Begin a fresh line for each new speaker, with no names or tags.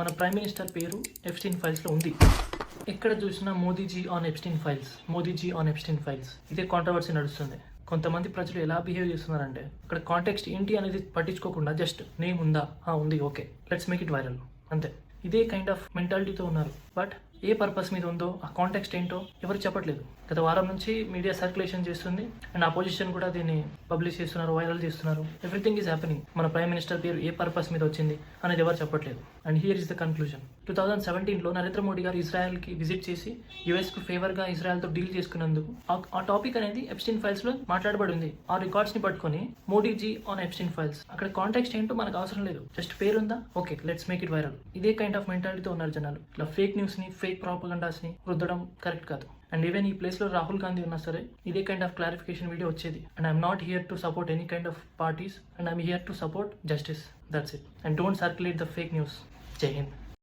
మన prime minister పేరు Epstein ఫైల్స్లో ఉంది. ఎక్కడ చూసినా Modiji on Epstein files, Modiji on Epstein files, ఇదే కాంట్రవర్సీ నడుస్తుంది. కొంతమంది ప్రజలు ఎలా బిహేవ్ చేస్తున్నారంటే అక్కడ కాంటెక్స్ట్ ఏంటి అనేది పట్టించుకోకుండా జస్ట్ నేమ్ ఉందా, ఉంది, okay, let's make it viral, అంతే. ఇదే కైండ్ ఆఫ్ మెంటాలిటీతో ఉన్నారు. బట్ ఏ పర్పస్ మీద ఉందో ఆ కాంటెక్స్ట్ ఏంటో ఎవరు చెప్పట్లేదు. గత వారం నుంచి మీడియా సర్క్యులేషన్ చేస్తుంది అండ్ అపోజిషన్ కూడా దీన్ని పబ్లిష్ చేస్తున్నారు, వైరల్ చేస్తున్నారు. Everything is happening. మన ప్రైమ్ మినిస్టర్ పేరు ఏ పర్పస్ మీద వచ్చింది అనేది ఎవరు చెప్పట్లేదు. And here is the conclusion. 2017లో నరేంద్ర మోడీ గారు ఇజ్రాయెల్కి విజిట్ చేసి యుఎస్కు ఫేవర్గా ఇజ్రాయెల్తో డీల్ చేసుకున్నందుకు ఆ టాపిక్ అనేది ఎప్స్టీన్ ఫైల్స్లో మాట్లాడబడి ఉంది. ఆ రికార్డ్స్ని పట్టుకొని మోడీజీ ఆన్ ఎప్స్టీన్ ఫైల్స్, అక్కడ కాంటెక్స్ట్ ఏంటో మనకు అవసరం లేదు, జస్ట్ పేరుందా, okay, let's make it viral. ఇదే కైండ్ ఆఫ్ మెంటాలిటీతో ఉన్నారు జనాలు. ఇట్లా ఫేక్ న్యూస్ని, ఫేక్ ప్రాపగండాస్ని రుద్దడం కరెక్ట్ కాదు. అండ్ ఈవెన్ ఈ ప్లేస్లో రాహుల్ గాంధీ ఉన్నా సరే ఇదే కైండ్ ఆఫ్ క్లారిఫికేషన్ వీడియో వచ్చేది. And I'm not here to support any kind of parties and I'm here to support justice. That's it. And don't circulate the fake news. జై హింద్.